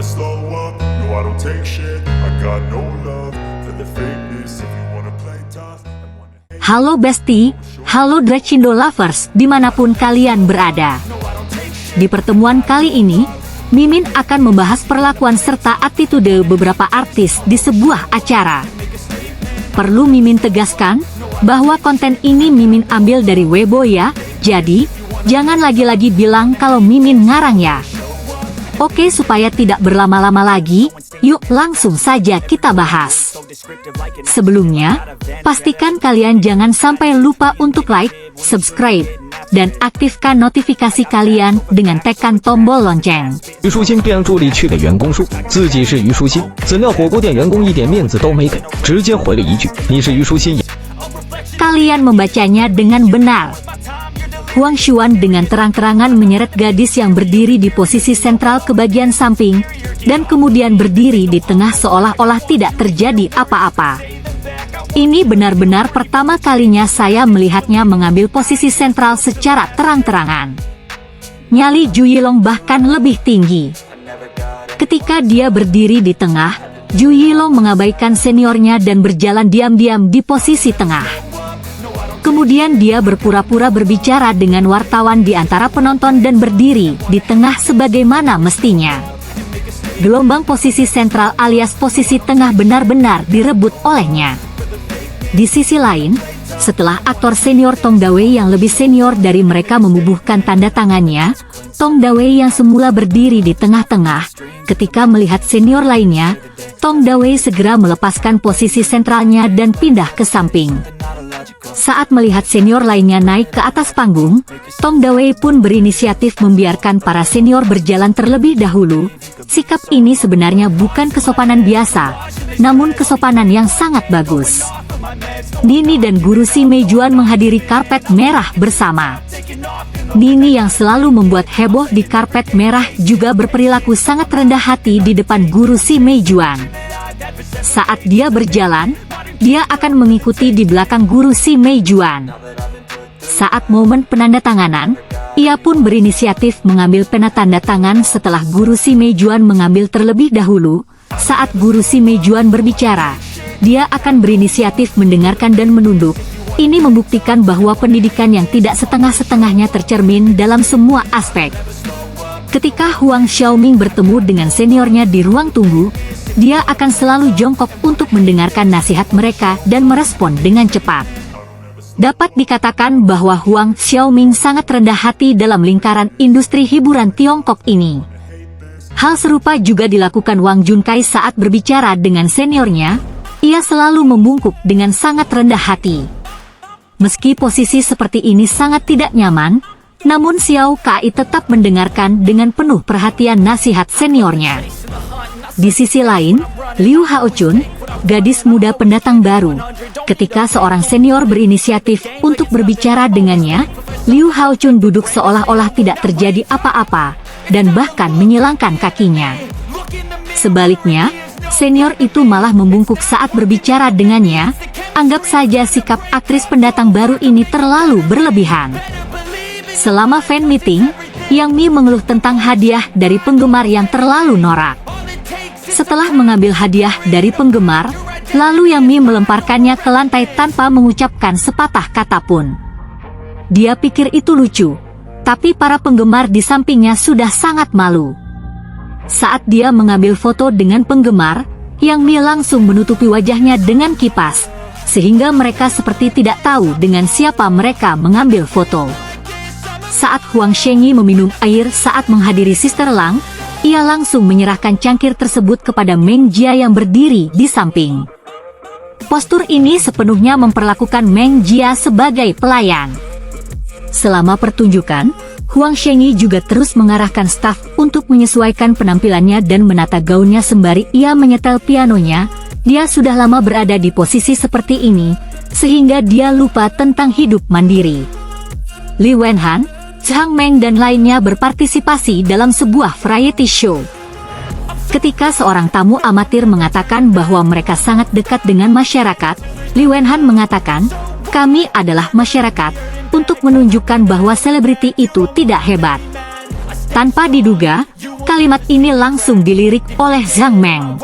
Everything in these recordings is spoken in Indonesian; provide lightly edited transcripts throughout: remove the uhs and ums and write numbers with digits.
slow up. No, I don't take shit. I got no love for the fakeness. If you wanna play tough and wanna hate. Halo Besti, halo Dracindo Lovers, dimanapun kalian berada. Di pertemuan kali ini, Mimin akan membahas perlakuan serta attitude beberapa artis di sebuah acara. Perlu Mimin tegaskan, bahwa konten ini Mimin ambil dari Weibo ya, jadi, jangan lagi-lagi bilang kalau Mimin ngarang ya. Oke, supaya tidak berlama-lama lagi, yuk langsung saja kita bahas. Sebelumnya, pastikan kalian jangan sampai lupa untuk like, subscribe, dan aktifkan notifikasi kalian dengan tekan tombol lonceng. 虞书欣便让助理去给员工说自己是虞书欣，怎料火锅店员工一点面子都没给，直接回了一句：“你是虞书欣。” Kalian membacanya dengan benar. Huang Xuan dengan terang-terangan menyeret gadis yang berdiri di posisi sentral ke bagian samping, dan kemudian berdiri di tengah seolah-olah tidak terjadi apa-apa. Ini benar-benar pertama kalinya saya melihatnya mengambil posisi sentral secara terang-terangan. Nyali Ju Yilong bahkan lebih tinggi. Ketika dia berdiri di tengah, Ju Yilong mengabaikan seniornya dan berjalan diam-diam di posisi tengah. Kemudian dia berpura-pura berbicara dengan wartawan di antara penonton dan berdiri di tengah sebagaimana mestinya. Gelombang posisi sentral alias posisi tengah benar-benar direbut olehnya. Di sisi lain, setelah aktor senior Tong Dawei yang lebih senior dari mereka membubuhkan tanda tangannya, Tong Dawei yang semula berdiri di tengah-tengah, ketika melihat senior lainnya, Tong Dawei segera melepaskan posisi sentralnya dan pindah ke samping. Saat melihat senior lainnya naik ke atas panggung, Tong Dawei pun berinisiatif membiarkan para senior berjalan terlebih dahulu. Sikap ini sebenarnya bukan kesopanan biasa, namun kesopanan yang sangat bagus. Nini dan guru Si Meijuan menghadiri karpet merah bersama. Nini yang selalu membuat heboh di karpet merah juga berperilaku sangat rendah hati di depan guru Si Meijuan. Saat dia berjalan, dia akan mengikuti di belakang guru Si Meijuan. Saat momen penandatanganan, ia pun berinisiatif mengambil pena tanda tangan setelah guru Si Meijuan mengambil terlebih dahulu. Saat guru Si Meijuan berbicara, dia akan berinisiatif mendengarkan dan menunduk. Ini membuktikan bahwa pendidikan yang tidak setengah-setengahnya tercermin dalam semua aspek. Ketika Huang Xiaoming bertemu dengan seniornya di ruang tunggu, dia akan selalu jongkok untuk mendengarkan nasihat mereka dan merespon dengan cepat. Dapat dikatakan bahwa Huang Xiaoming sangat rendah hati dalam lingkaran industri hiburan Tiongkok ini. Hal serupa juga dilakukan Wang Junkai saat berbicara dengan seniornya. Ia selalu membungkuk dengan sangat rendah hati. Meski posisi seperti ini sangat tidak nyaman, namun Xiao Kai tetap mendengarkan dengan penuh perhatian nasihat seniornya. Di sisi lain, Liu Haochun, gadis muda pendatang baru, ketika seorang senior berinisiatif untuk berbicara dengannya, Liu Haochun duduk seolah-olah tidak terjadi apa-apa, dan bahkan menyilangkan kakinya. Sebaliknya, senior itu malah membungkuk saat berbicara dengannya. Anggap saja sikap aktris pendatang baru ini terlalu berlebihan. Selama fan meeting, Yang Mi mengeluh tentang hadiah dari penggemar yang terlalu norak. Setelah mengambil hadiah dari penggemar, lalu Yang Mi melemparkannya ke lantai tanpa mengucapkan sepatah kata pun. Dia pikir itu lucu, tapi para penggemar di sampingnya sudah sangat malu. Saat dia mengambil foto dengan penggemar, Yang Mi langsung menutupi wajahnya dengan kipas, sehingga mereka seperti tidak tahu dengan siapa mereka mengambil foto. Saat Huang Shengyi meminum air saat menghadiri Sister Lang, ia langsung menyerahkan cangkir tersebut kepada Meng Jia yang berdiri di samping. Postur ini sepenuhnya memperlakukan Meng Jia sebagai pelayan. Selama pertunjukan, Huang Shengyi juga terus mengarahkan staf untuk menyesuaikan penampilannya dan menata gaunnya sembari ia menyetel pianonya. Dia sudah lama berada di posisi seperti ini, sehingga dia lupa tentang hidup mandiri. Li Wenhan, Zhang Meng dan lainnya berpartisipasi dalam sebuah variety show. Ketika seorang tamu amatir mengatakan bahwa mereka sangat dekat dengan masyarakat, Li Wenhan mengatakan, "Kami adalah masyarakat," untuk menunjukkan bahwa selebriti itu tidak hebat. Tanpa diduga, Kalimat ini langsung dilirik oleh Zhang Meng.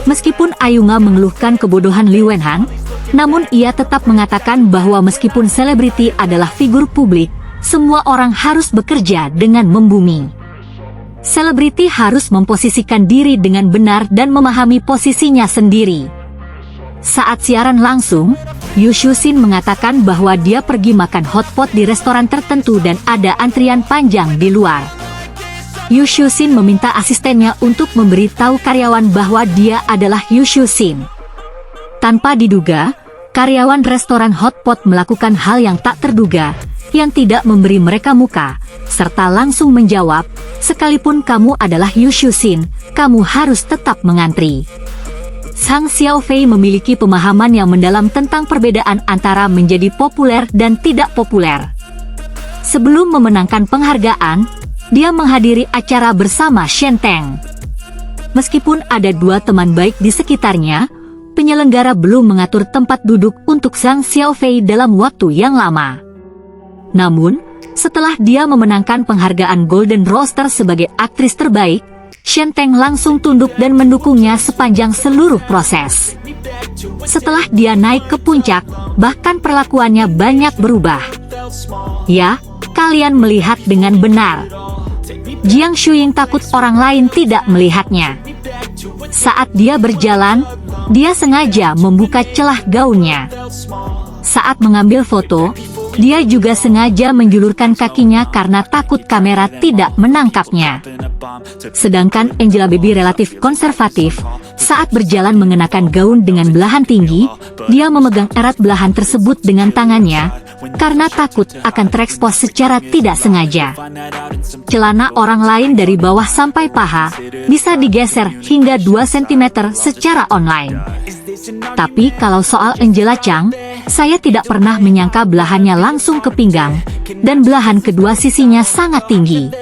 Meskipun Ayunga mengeluhkan kebodohan Li Wenhan, namun ia tetap mengatakan bahwa meskipun selebriti adalah figur publik, semua orang harus bekerja dengan membumi. Selebriti harus memposisikan diri dengan benar dan memahami posisinya sendiri. Saat siaran langsung, Yu Shuxin mengatakan bahwa dia pergi makan hotpot di restoran tertentu dan ada antrian panjang di luar. Yu Shuxin meminta asistennya untuk memberitahu karyawan bahwa dia adalah Yu Shuxin. Tanpa diduga, karyawan restoran hotpot melakukan hal yang tak terduga, yang tidak memberi mereka muka, serta langsung menjawab, sekalipun kamu adalah Yu Shuxin, kamu harus tetap mengantri. Zhang Xiaofei memiliki pemahaman yang mendalam tentang perbedaan antara menjadi populer dan tidak populer. Sebelum memenangkan penghargaan, dia menghadiri acara bersama Shen Teng. Meskipun ada dua teman baik di sekitarnya, penyelenggara belum mengatur tempat duduk untuk Zhang Xiaofei dalam waktu yang lama. Namun, setelah dia memenangkan penghargaan Golden Rooster sebagai aktris terbaik, Shen Teng langsung tunduk dan mendukungnya sepanjang seluruh proses. Setelah dia naik ke puncak, bahkan perlakuannya banyak berubah. Ya, kalian melihat dengan benar. Jiang Shuying takut orang lain tidak melihatnya. Saat dia berjalan, dia sengaja membuka celah gaunnya. Saat mengambil foto, dia juga sengaja menjulurkan kakinya karena takut kamera tidak menangkapnya. Sedangkan Angela Baby relatif konservatif, saat berjalan mengenakan gaun dengan belahan tinggi, dia memegang erat belahan tersebut dengan tangannya, karena takut akan terekspos secara tidak sengaja. Celana orang lain dari bawah sampai paha, bisa digeser hingga 2 cm secara online. Tapi kalau soal Angela Chang, saya tidak pernah menyangka belahannya langsung ke pinggang, dan belahan kedua sisinya sangat tinggi.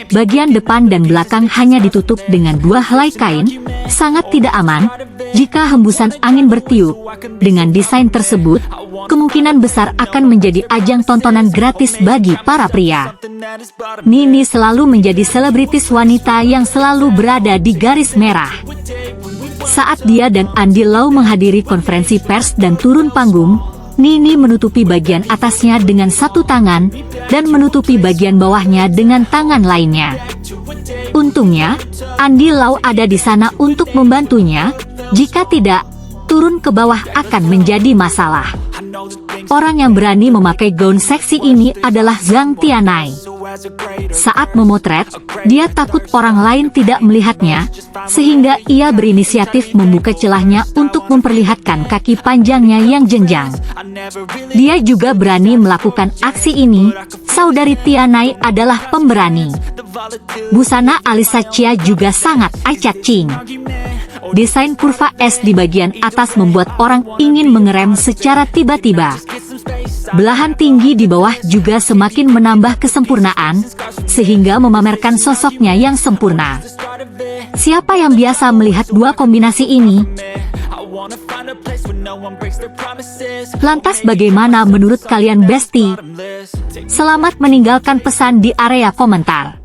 Bagian depan dan belakang hanya ditutup dengan 2 helai kain, sangat tidak aman. Jika hembusan angin bertiup, dengan desain tersebut, kemungkinan besar akan menjadi ajang tontonan gratis bagi para pria. Nini selalu menjadi selebritis wanita yang selalu berada di garis merah. Saat dia dan Andy Lau menghadiri konferensi pers dan turun panggung, Nini menutupi bagian atasnya dengan satu tangan, dan menutupi bagian bawahnya dengan tangan lainnya. Untungnya, Andy Lau ada di sana untuk membantunya, jika tidak, turun ke bawah akan menjadi masalah. Orang yang berani memakai gaun seksi ini adalah Zhang Tianai. Saat memotret, dia takut orang lain tidak melihatnya, sehingga ia berinisiatif membuka celahnya untuk memperlihatkan kaki panjangnya yang jenjang. Dia juga berani melakukan aksi ini. Saudari Tianai adalah pemberani. Busana Alisa Chia juga sangat eye-catching. Desain kurva S di bagian atas membuat orang ingin mengerem secara tiba-tiba. Belahan tinggi di bawah juga semakin menambah kesempurnaan, sehingga memamerkan sosoknya yang sempurna. Siapa yang biasa melihat dua kombinasi ini? Lantas bagaimana menurut kalian, Besti? Selamat meninggalkan pesan di area komentar.